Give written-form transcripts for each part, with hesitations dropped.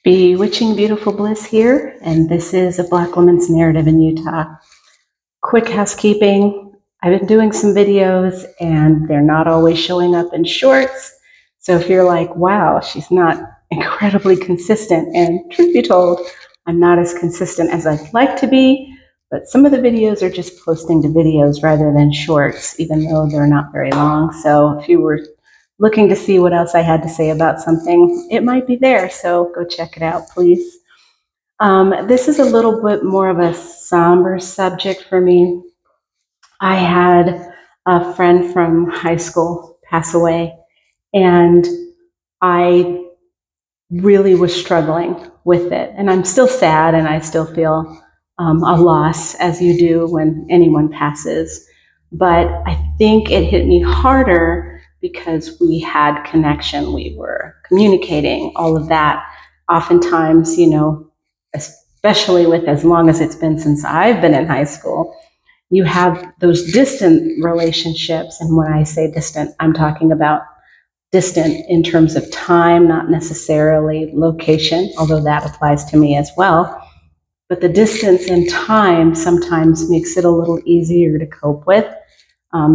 Bewitching Beautiful Bliss here, and this is a Black woman's narrative in Utah. Quick housekeeping. I've been doing some videos and they're not always showing up in shorts. So if you're like, wow, she's not incredibly consistent, and truth be told, I'm not as consistent as I'd like to be, but some of the videos are just posting to videos rather than shorts, even though they're not very long. So if you were looking to see what else I had to say about something, it might be there. So go check it out, please. This is a little bit more of a somber subject for me. I had a friend from high school pass away, and I really was struggling with it. And I'm still sad, and I still feel a loss, as you do when anyone passes. But I think it hit me harder because we had connection, we were communicating, all of that. Oftentimes, especially with as long as it's been since I've been in high school, you have those distant relationships. And when I say distant, I'm talking about distant in terms of time, not necessarily location, although that applies to me as well. But the distance in time sometimes makes it a little easier to cope with.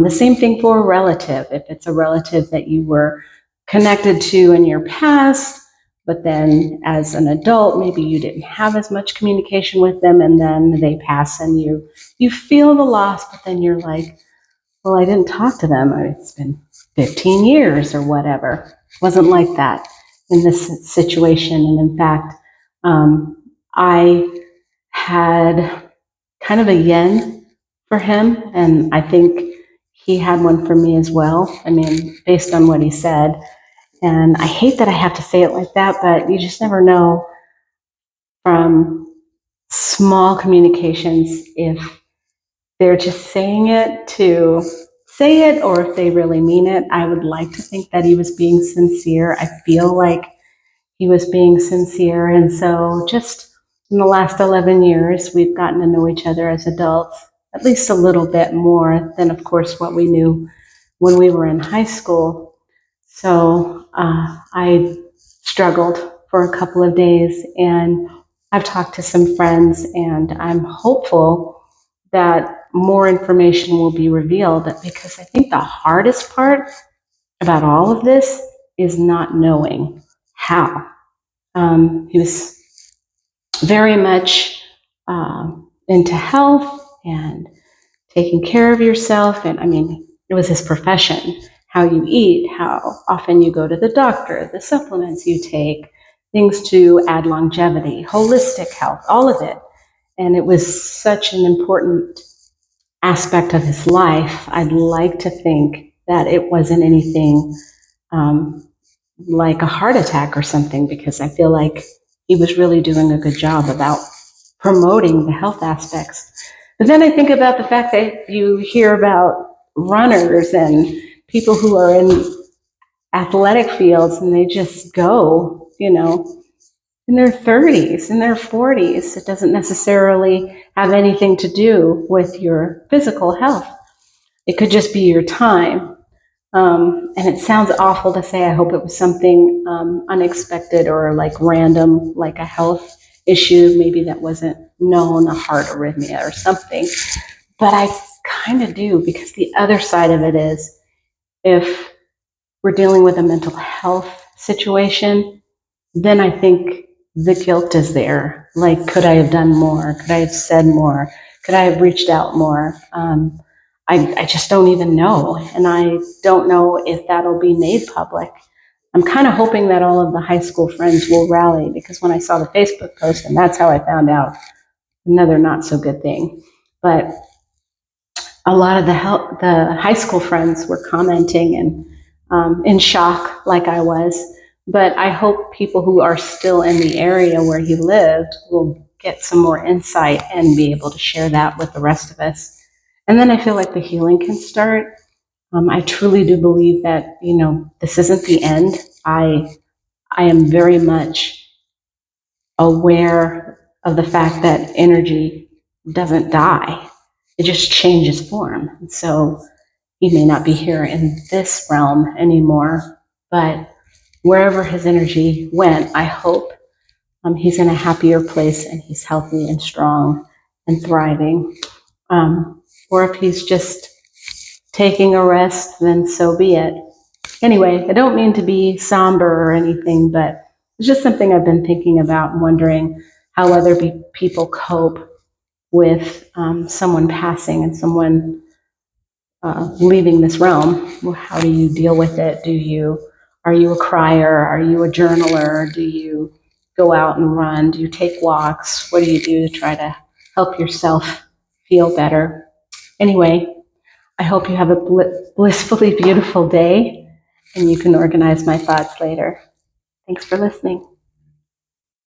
The same thing for a relative. If it's a relative that you were connected to in your past, but then as an adult, maybe you didn't have as much communication with them, and then they pass and you feel the loss, but then you're like, well, I didn't talk to them. It's been 15 years or whatever. It wasn't like that in this situation. And in fact, I had kind of a yen for him, and I think he had one for me as well. I mean, based on what he said. And I hate that I have to say it like that, but you just never know from small communications if they're just saying it to say it or if they really mean it. I would like to think that he was being sincere. I feel like he was being sincere. And so just in the last 11 years, we've gotten to know each other as adults, at least a little bit more than, of course, what we knew when we were in high school. So I struggled for a couple of days, and I've talked to some friends, and I'm hopeful that more information will be revealed, because I think the hardest part about all of this is not knowing how. He was very much into health and taking care of yourself. And I mean, it was his profession, how you eat, how often you go to the doctor, the supplements you take, things to add longevity, holistic health, all of it. And it was such an important aspect of his life. I'd like to think that it wasn't anything like a heart attack or something, because I feel like he was really doing a good job about promoting the health aspects. But then I think about the fact that you hear about runners and people who are in athletic fields, and they just go, in their 30s, in their 40s. It doesn't necessarily have anything to do with your physical health. It could just be your time. And it sounds awful to say. I hope it was something unexpected or like random, like a health issue, maybe that wasn't known, a heart arrhythmia or something. But I kind of do, because the other side of it is, if we're dealing with a mental health situation, then I think the guilt is there. Like, could I have done more? Could I have said more? Could I have reached out more? I just don't even know. And I don't know if that'll be made public. I'm kind of hoping that all of the high school friends will rally, because when I saw the Facebook post, and that's how I found out, another not so good thing. But a lot of the high school friends were commenting and in shock, like I was. But I hope people who are still in the area where he lived will get some more insight and be able to share that with the rest of us. And then I feel like the healing can start. I truly do believe that, this isn't the end. I am very much aware of the fact that energy doesn't die. It just changes form. And so he may not be here in this realm anymore, but wherever his energy went, I hope he's in a happier place and he's healthy and strong and thriving. Or if he's just taking a rest, then so be it. Anyway, I don't mean to be somber or anything, but it's just something I've been thinking about and wondering how other people cope with someone passing and someone leaving this realm. Well, how do you deal with it? Are you a crier? Are you a journaler? Do you go out and run? Do you take walks? What do you do to try to help yourself feel better? Anyway, I hope you have a blissfully beautiful day and you can organize my thoughts later. Thanks for listening.